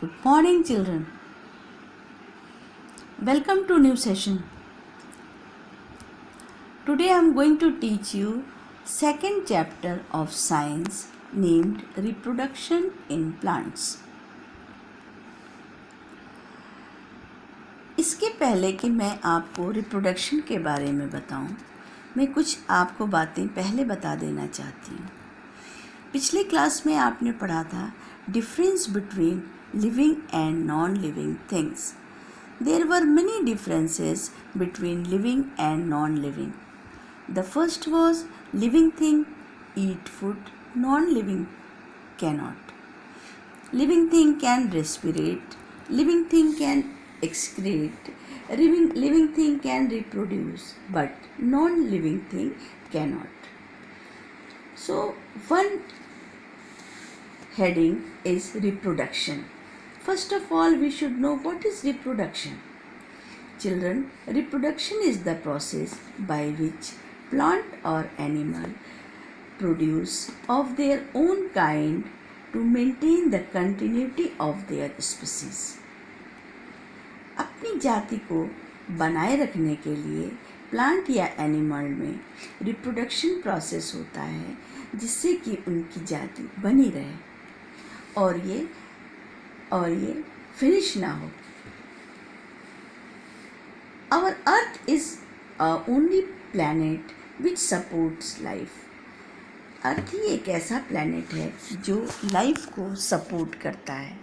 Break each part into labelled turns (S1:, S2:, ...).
S1: Good morning, children. Welcome to new session. Today I am going to teach you second chapter of science named Reproduction in Plants. इसके पहले कि मैं आपको reproduction के बारे में बताऊं, मैं कुछ आपको बातें पहले बता देना चाहती हूँ। पिछले क्लास में आपने पढ़ा था difference between living and non-living things. There were many differences between living and non-living. The first was living thing eat food, non-living cannot. Living thing can respirate, living thing can excrete, living thing can reproduce, but non-living thing cannot. So one heading is reproduction. First of all, we should know what is reproduction. Children, reproduction is the process by which plant or animal produce of their own kind to maintain the continuity of their species. अपनी जाति को बनाए रखने के लिए plant या animal में reproduction process होता है जिससे कि उनकी जाति बनी रहे और ये फिनिश ना हो. Our earth is only planet which supports life. अर्थ ही एक ऐसा प्लैनेट है जो लाइफ को सपोर्ट करता है.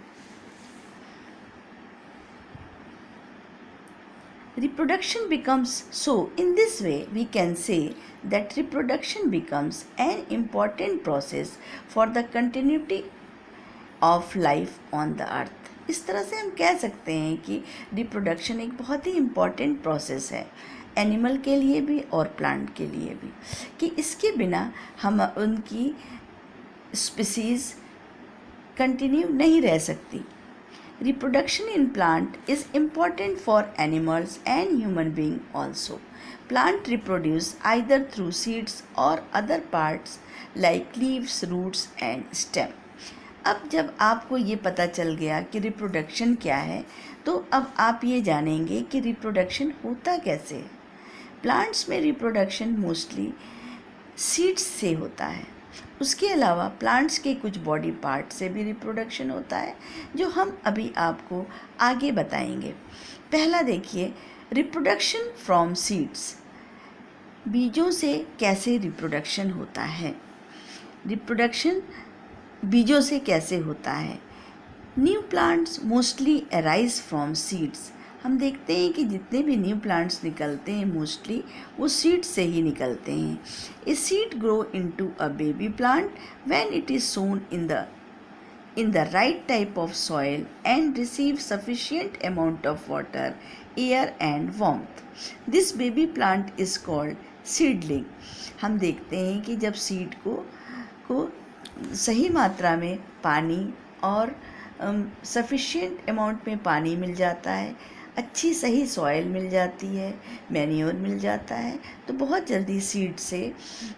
S1: Reproduction becomes so. In this way, we can say that reproduction becomes an important process for the continuity of life on the earth. इस तरह से हम कह सकते हैं कि रिप्रोडक्शन एक बहुत ही इम्पॉर्टेंट प्रोसेस है एनिमल के लिए भी और प्लांट के लिए भी, कि इसके बिना हम उनकी स्पीसीज़ कंटिन्यू नहीं रह सकती. Reproduction in plant is important for animals and human being also. Plant reproduce either through seeds और other parts like leaves, roots and stem. अब जब आपको ये पता चल गया कि रिप्रोडक्शन क्या है, तो अब आप ये जानेंगे कि रिप्रोडक्शन होता कैसे है. प्लांट्स में रिप्रोडक्शन मोस्टली सीड्स से होता है. उसके अलावा प्लांट्स के कुछ बॉडी पार्ट से भी रिप्रोडक्शन होता है जो हम अभी आपको आगे बताएंगे. पहला देखिए, रिप्रोडक्शन फ्रॉम सीड्स. बीजों से कैसे रिप्रोडक्शन होता है. रिप्रोडक्शन बीजों से कैसे होता है. New plants mostly arise from seeds. हम देखते हैं कि जितने भी न्यू प्लांट्स निकलते हैं मोस्टली वो सीड्स से ही निकलते हैं. A seed grow into a baby plant when it is sown in the right type of soil and receive sufficient amount of water, air and warmth. This baby plant is called seedling. हम देखते हैं कि जब seed को सही मात्रा में पानी और सफिशिएंट अमाउंट में पानी मिल जाता है, अच्छी सही सॉइल मिल जाती है, मैन्योर मिल जाता है, तो बहुत जल्दी सीड से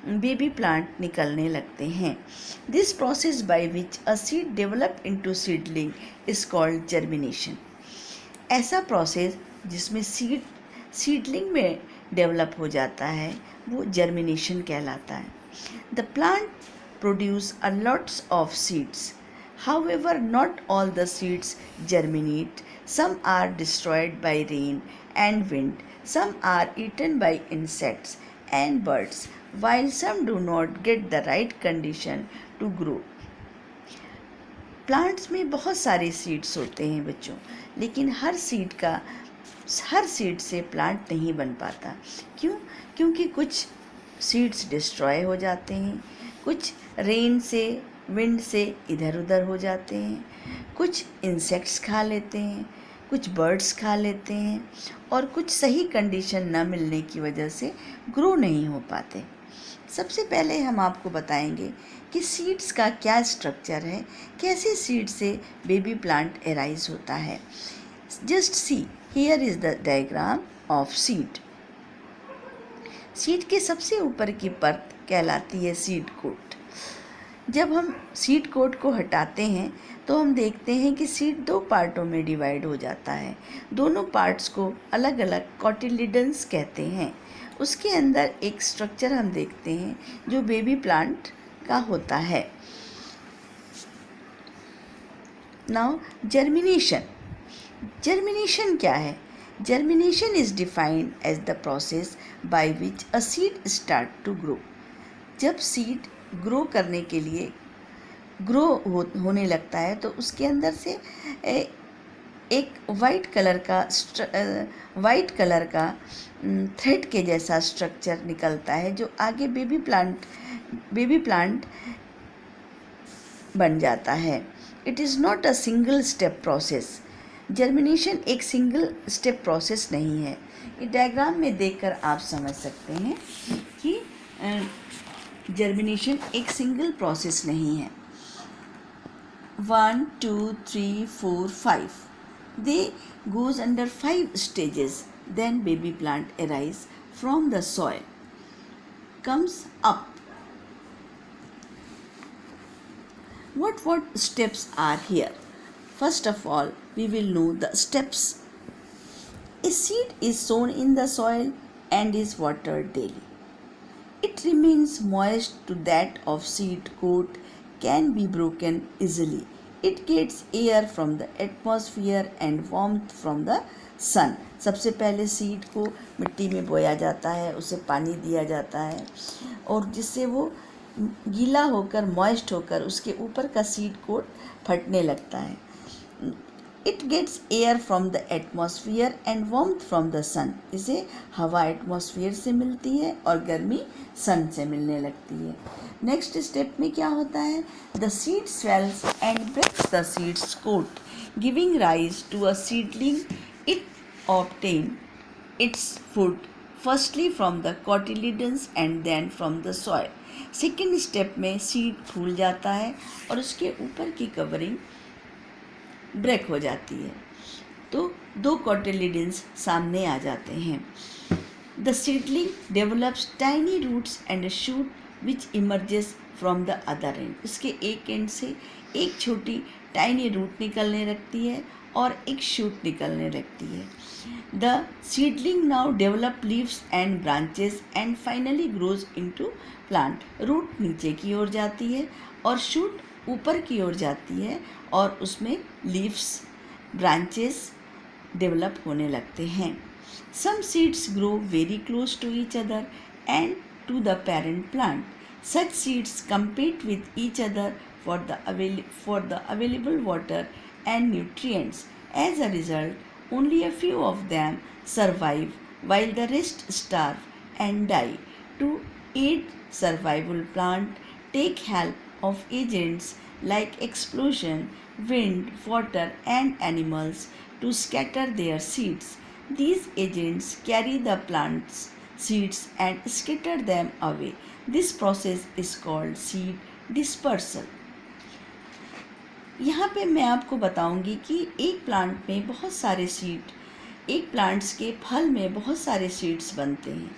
S1: बेबी प्लांट निकलने लगते हैं. This process by which a seed develop into seedling is called germination. ऐसा प्रोसेस जिसमें सीडलिंग में डेवलप हो जाता है वो जर्मिनेशन कहलाता है. The plant produce a lots of seeds. However, not all the seeds germinate. Some are destroyed by rain and wind. Some are eaten by insects and birds, while some do not get the right condition to grow. Plants में बहुत सारे seeds होते हैं बच्चों, लेकिन हर seed से plant नहीं बन पाता. क्यों? क्योंकि कुछ सीड्स डिस्ट्रॉय हो जाते हैं, कुछ रेन से, विंड से इधर उधर हो जाते हैं, कुछ इंसेक्ट्स खा लेते हैं, कुछ बर्ड्स खा लेते हैं, और कुछ सही कंडीशन न मिलने की वजह से ग्रो नहीं हो पाते. सबसे पहले हम आपको बताएंगे कि सीड्स का क्या स्ट्रक्चर है, कैसे सीड से बेबी प्लांट एराइज होता है. Just see, here is the diagram of seed. Seed के सबसे ऊपर की परत कहलाती है सीड कोट. जब हम सीड कोट को हटाते हैं तो हम देखते हैं कि सीड दो पार्टों में डिवाइड हो जाता है। दोनों पार्ट्स को अलग अलग कॉटिलिडन्स कहते हैं। उसके अंदर एक स्ट्रक्चर हम देखते हैं जो बेबी प्लांट का होता है। Now germination. जर्मिनेशन क्या है? Germination is defined as the process by which a seed start to grow. जब सीड ग्रो करने के लिए होने लगता है तो उसके अंदर से एक वाइट कलर का थ्रेड के जैसा स्ट्रक्चर निकलता है जो आगे बेबी प्लांट बन जाता है। It is not a single step process. Germination एक सिंगल स्टेप प्रोसेस नहीं है। ये डायग्राम में देखकर आप समझ सकते हैं कि जर्मिनेशन एक सिंगल प्रोसेस नहीं है। 1 2 3 4 5 they goes under 5 stages. Then baby plant arise from the soil, comes up. What steps are here? First of all, we will know the steps. A seed is sown in the soil and is watered daily. It remains moist to that of seed coat, can be broken easily. It gets air from the atmosphere and warmth from the sun. सबसे पहले seed को मिट्टी में बोया जाता है, उसे पानी दिया जाता है और जिससे वो गीला होकर मॉइस्ट होकर उसके ऊपर का सीड कोट फटने लगता है। It gets air from the atmosphere and warmth from the sun. इसे हवा एटमॉस्फियर से मिलती है और गर्मी सन से मिलने लगती है। नेक्स्ट स्टेप में क्या होता है? The seed swells and breaks the seeds coat, giving rise to a seedling. It obtain its food firstly from the cotyledons and then from the soil. Second step में सीड फूल जाता है और उसके ऊपर की कवरिंग ब्रेक हो जाती है तो दो कॉटिलिडन्स सामने आ जाते हैं. The seedling develops tiny roots and a shoot which emerges from the other end. इसके एक एंड से एक छोटी टाइनी रूट निकलने लगती है और एक शूट निकलने लगती है. The seedling now develop leaves and branches and finally grows into plant. Root नीचे की ओर जाती है और शूट ऊपर की ओर जाती है और उसमें लीव्स ब्रांचेस डेवलप होने लगते हैं. Some seeds grow very close to each other and to the parent plant. Such seeds compete with each other for the available water and nutrients. As a result, only a few of them survive while the rest starve and die. To aid survival, plant take help of agents like explosion, wind, water and animals to scatter their seeds. These agents carry the plant's seeds and scatter them away. This process is called seed dispersal. यहाँ पे मैं आपको बताऊंगी कि एक plant में बहुत सारे सीड, एक प्लांट्स के फल में बहुत सारे सीड्स बनते हैं.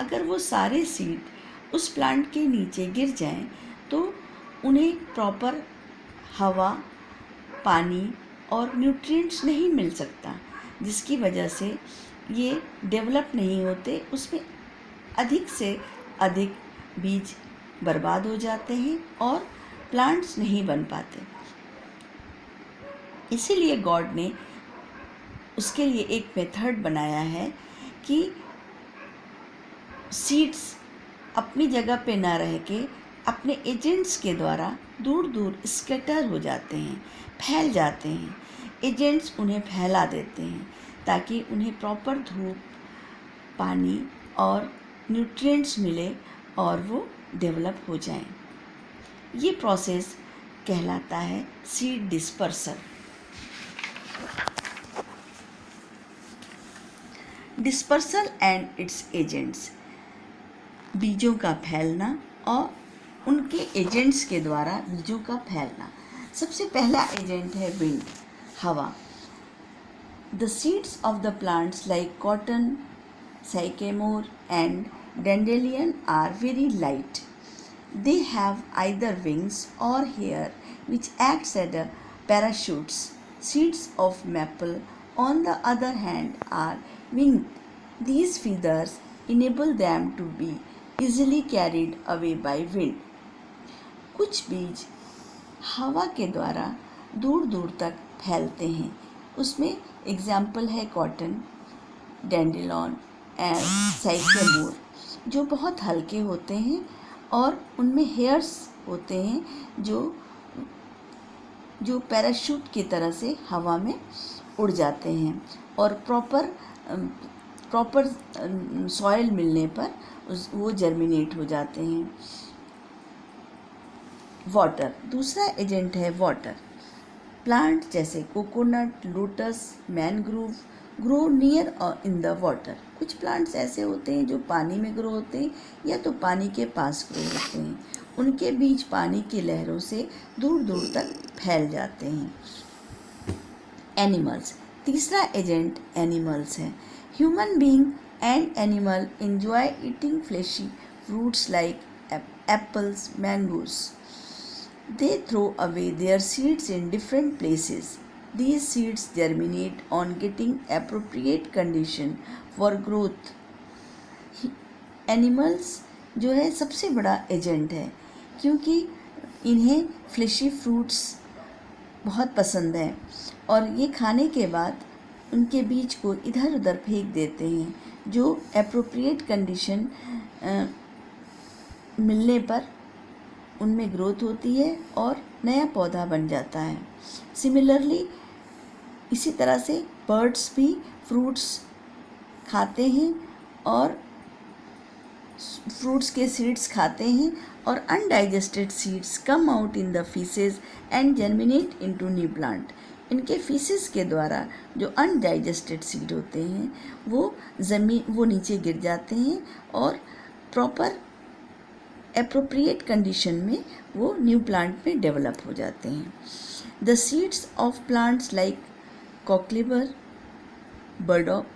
S1: अगर वो सारे सीड उस प्लांट के नीचे गिर जाएं तो उन्हें प्रॉपर हवा, पानी और न्यूट्रिएंट्स नहीं मिल सकता, जिसकी वजह से ये डेवलप नहीं होते. उसमें अधिक से अधिक बीज बर्बाद हो जाते हैं और प्लांट्स नहीं बन पाते. इसीलिए गॉड ने उसके लिए एक मेथड बनाया है कि सीड्स अपनी जगह पे ना रह के अपने एजेंट्स के द्वारा दूर दूर स्कैटर हो जाते हैं, फैल जाते हैं. एजेंट्स उन्हें फैला देते हैं ताकि उन्हें प्रॉपर धूप, पानी और न्यूट्रिएंट्स मिले और वो डेवलप हो जाएं. ये प्रोसेस कहलाता है seed dispersal. Dispersal and it's agents. बीजों का फैलना और उनके एजेंट्स के द्वारा बीजों का फैलना. सबसे पहला एजेंट है विंड, हवा. The seeds of the plants like cotton, sycamore and dandelion are very light. They have either wings or hair which acts as a parachutes. Seeds of maple, on the other hand, are winged. These feathers enable them to be easily carried away by wind. कुछ बीज हवा के द्वारा दूर दूर तक फैलते हैं। उसमें एग्जाम्पल है कॉटन, डैंडेलियन एंड साइक्लोमोर, जो बहुत हल्के होते हैं और उनमें हेयर्स होते हैं जो पैराशूट की तरह से हवा में उड़ जाते हैं और प्रॉपर सॉइल मिलने पर वो जर्मिनेट हो जाते हैं। वाटर, दूसरा एजेंट है वाटर। प्लांट जैसे coconut, lotus, mangrove grow near और इन द वाटर। कुछ प्लांट्स ऐसे होते हैं जो पानी में ग्रो होते हैं या तो पानी के पास ग्रो होते हैं। उनके बीज पानी की लहरों से दूर दूर तक फैल जाते हैं। एनिमल्स, तीसरा एजेंट एनिमल्स है। Human being and animal enjoy eating fleshy fruits like apples, mangoes. They throw away their seeds in different places. These seeds germinate on getting appropriate condition for growth. Animals जो है सबसे बड़ा agent है, क्योंकि इन्हें fleshy fruits बहुत पसंद है और ये खाने के बाद उनके बीज को इधर उधर फेंक देते हैं, जो एप्रोप्रिएट कंडीशन मिलने पर उनमें ग्रोथ होती है और नया पौधा बन जाता है। सिमिलरली इसी तरह से बर्ड्स भी फ्रूट्स खाते हैं और फ्रूट्स के सीड्स खाते हैं और undigested seeds come out in the faeces and germinate into new plant. इनके फीसेस के द्वारा जो अनडाइजेस्टेड सीड होते हैं वो नीचे गिर जाते हैं और प्रॉपर एप्रोप्रिएट कंडीशन में वो न्यू प्लांट में डेवलप हो जाते हैं। The seeds of plants like cocklebur, burdock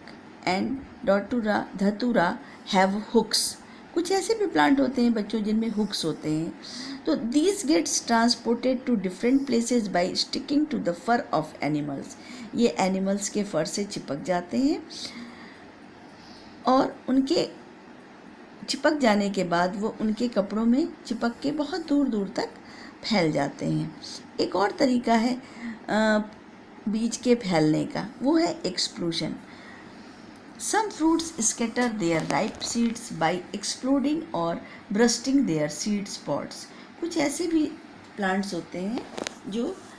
S1: and datura have hooks. कुछ ऐसे भी प्लांट होते हैं बच्चों जिनमें हुक्स होते हैं। तो these gets transported to different places by sticking to the fur of animals. ये एनिमल्स के फर से चिपक जाते हैं और उनके चिपक जाने के बाद वो उनके कपड़ों में चिपक के बहुत दूर दूर तक फैल जाते हैं। एक और तरीका है बीज के फैलने का, वो है explosion. Some fruits scatter their ripe seeds by exploding और ब्रस्टिंग देयर सीड स्पॉट्स। कुछ ऐसे भी प्लांट्स होते हैं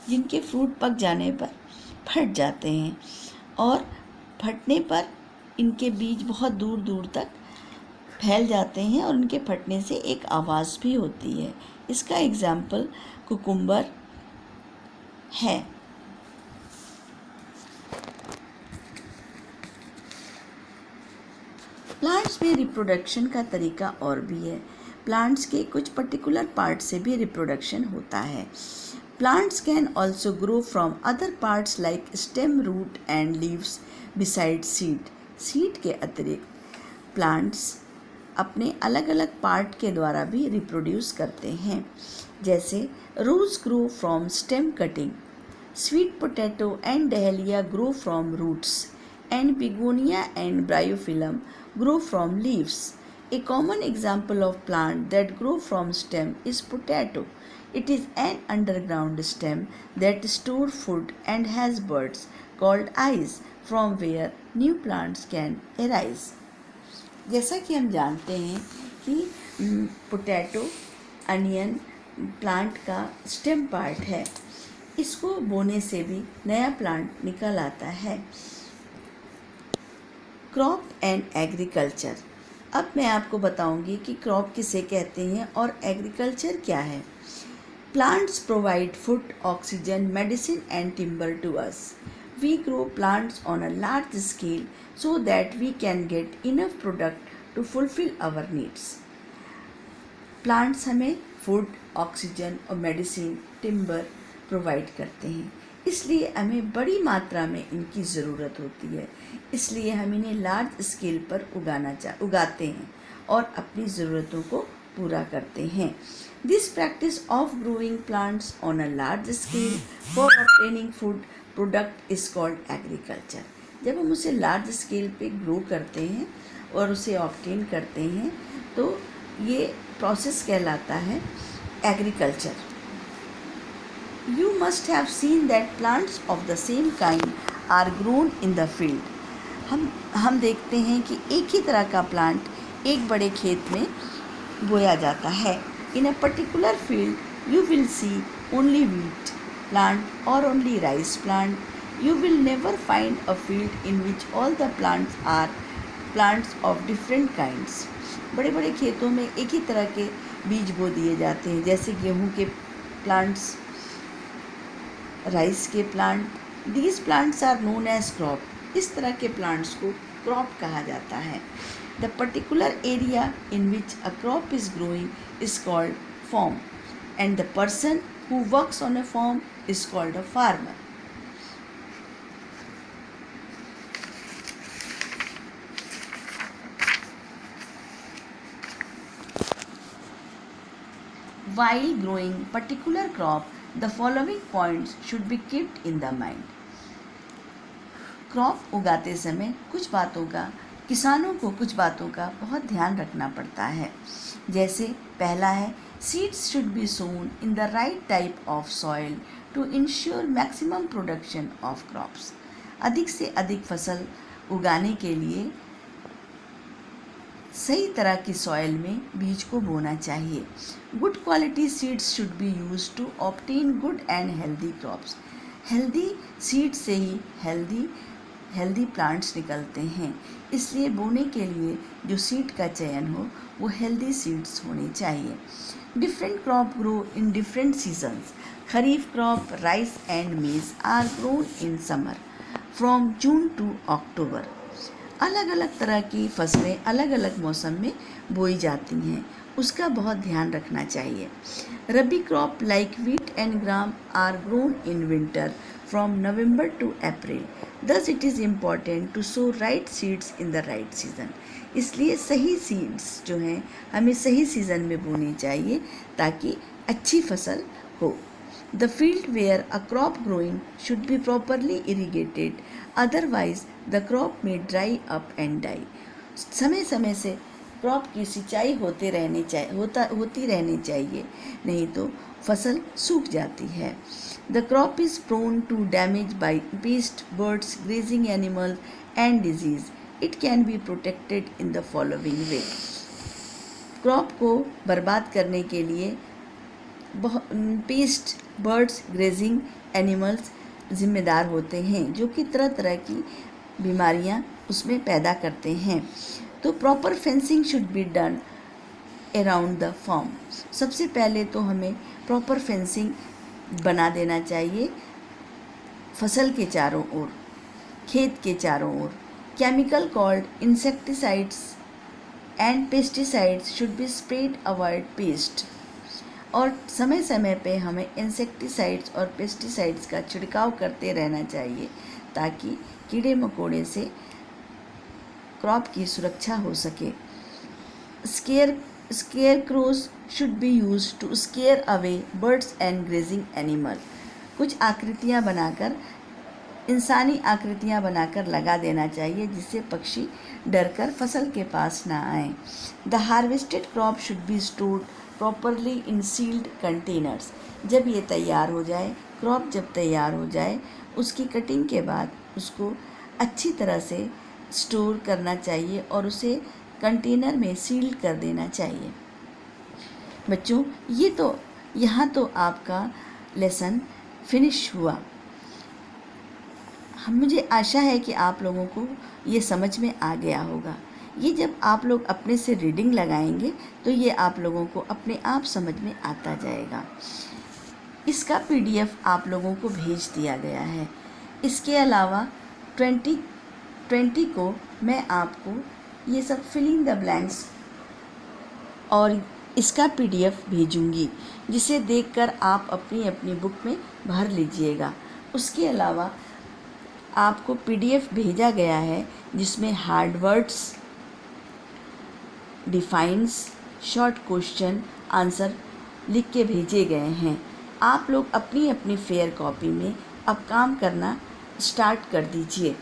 S1: जिनके फ्रूट पक जाने पर फट जाते हैं और फटने पर इनके बीज बहुत दूर दूर तक फैल जाते हैं और उनके फटने से एक आवाज़ भी होती है। इसका एग्जाम्पल कुकुम्बर है। प्लांट्स में रिप्रोडक्शन का तरीका और भी है। प्लांट्स के कुछ पर्टिकुलर पार्ट से भी रिप्रोडक्शन होता है। Plants can also grow from other parts like stem, root and leaves beside seed. Seed के अतिरिक्त प्लांट्स अपने अलग अलग पार्ट के द्वारा भी रिप्रोड्यूस करते हैं, जैसे rose grow from stem cutting, sweet potato and dahlia grow from roots, and begonia and bryophyllum grow from leaves. A common example of plant that grow from stem is potato. It is an underground stem that stores food and has buds called eyes from where new plants can arise. जैसा कि हम जानते हैं कि potato onion plant का stem part है, इसको बोने से भी नया प्लांट निकल आता है। Crop and agriculture. अब मैं आपको बताऊंगी कि क्रॉप किसे कहते हैं और एग्रीकल्चर क्या है। Plants provide food, oxygen, medicine and timber to us. We grow plants on a large scale so that we can get enough product to fulfil our needs. Plants हमें फूड, ऑक्सीजन और medicine, timber provide करते हैं, इसलिए हमें बड़ी मात्रा में इनकी ज़रूरत होती है। इसलिए हम इन्हें लार्ज स्केल पर उगाते हैं और अपनी ज़रूरतों को पूरा करते हैं। This practice of growing plants on a large scale for obtaining food product is called agriculture. जब हम उसे लार्ज स्केल पे ग्रो करते हैं और उसे ऑब्टेन करते हैं तो ये प्रोसेस कहलाता है agriculture. You must have seen that plants of the same kind are grown in the field. हम देखते हैं कि एक ही तरह का प्लांट एक बड़े खेत में बोया जाता है। In a particular field you will see only wheat plant or only rice plant. You will never find a field in which all the plants are plants of different kinds. बड़े बड़े खेतों में एक ही तरह के बीज बो दिए जाते हैं, जैसे गेहूं के प्लांट्स, राइस के plant. These plants are known as crop. इस तरह के प्लांट्स को क्रॉप कहा जाता है। The particular area in which a crop is growing is called farm and the person who works on a farm is called a farmer. While growing particular crop, the following points should be kept in the mind. Crop उगाते समय किसानों को कुछ बातों का बहुत ध्यान रखना पड़ता है। जैसे पहला है, seeds should be sown in the right type of soil to ensure maximum production of crops. अधिक से अधिक फसल उगाने के लिए सही तरह की सॉइल में बीज को बोना चाहिए। Good quality seeds should be use to obtain good and healthy crops. Healthy seed से ही हेल्दी प्लांट्स निकलते हैं, इसलिए बोने के लिए जो सीड का चयन हो वो हेल्दी सीड्स होने चाहिए। Different crop grow in different seasons. Kharif crop rice and maize are grown in summer from June to October. अलग अलग तरह की फसलें अलग अलग मौसम में बोई जाती हैं, उसका बहुत ध्यान रखना चाहिए। Rabi crop like wheat and gram are grown in winter from November to April. Thus it is important to sow right seeds in the right season. इसलिए सही सीड्स जो हैं हमें सही सीज़न में बोनी चाहिए ताकि अच्छी फसल हो। The field where a crop growing should be properly irrigated, otherwise the crop may dry up and die. समय समय से क्रॉप की सिंचाई होती रहनी चाहिए, नहीं तो फसल सूख जाती है। The crop is prone to damage by pests, birds, grazing animals and disease. It can be protected in the following way. Crop को बर्बाद करने के लिए पेस्ट, बर्ड्स, ग्रेजिंग एनिमल्स जिम्मेदार होते हैं, जो कि तरह तरह की बीमारियां उसमें पैदा करते हैं। तो proper fencing should be done around the farm. सबसे पहले तो हमें प्रॉपर फेंसिंग बना देना चाहिए फसल के चारों ओर, खेत के चारों ओर। Chemical called insecticides and pesticides should be spread avoid pest. और समय समय पे हमें इंसेक्टिसाइड्स और पेस्टिसाइड्स का छिड़काव करते रहना चाहिए ताकि कीड़े मकोड़े से क्रॉप की सुरक्षा हो सके। Scarecrows should be use to scare away birds and grazing animal. कुछ आकृतियाँ बनाकर, इंसानी आकृतियाँ बनाकर लगा देना चाहिए जिससे पक्षी डरकर फसल के पास ना आए। The harvested crop should be stored properly in sealed containers. जब ये तैयार हो जाए, क्रॉप जब तैयार हो जाए, उसकी कटिंग के बाद उसको अच्छी तरह से स्टोर करना चाहिए और उसे कंटेनर में सील कर देना चाहिए। बच्चों, यहाँ तो आपका लेसन फिनिश हुआ। मुझे आशा है कि आप लोगों को ये समझ में आ गया होगा। ये जब आप लोग अपने से रीडिंग लगाएंगे तो ये आप लोगों को अपने आप समझ में आता जाएगा। इसका PDF आप लोगों को भेज दिया गया है। इसके अलावा 2020 को मैं आपको ये सब फिल इन द ब्लैंक्स और इसका PDF भेजूंगी, जिसे देखकर आप अपनी अपनी बुक में भर लीजिएगा। उसके अलावा आपको PDF भेजा गया है जिसमें hard words, defines short question answer लिख के भेजे गए हैं। आप लोग अपनी अपनी फेयर कॉपी में अब काम करना स्टार्ट कर दीजिए।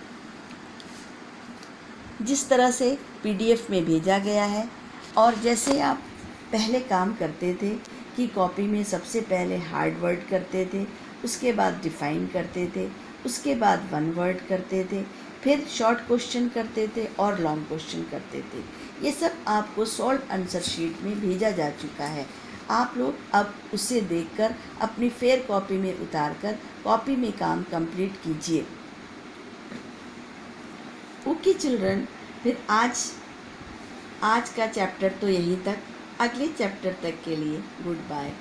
S1: जिस तरह से पीडीएफ में भेजा गया है और जैसे आप पहले काम करते थे कि कॉपी में सबसे पहले हार्ड वर्ड करते थे, उसके बाद डिफ़ाइन करते थे, उसके बाद वन वर्ड करते थे, फिर शॉर्ट क्वेश्चन करते थे और लॉन्ग क्वेश्चन करते थे। ये सब आपको सॉल्व आंसर शीट में भेजा जा चुका है। आप लोग अब उसे देखकर अपनी फेयर कॉपी में उतार कर कॉपी में काम कंप्लीट कीजिए। ओके चिल्ड्रन, फिर आज का चैप्टर तो यहीं तक। अगले चैप्टर तक के लिए गुड बाय।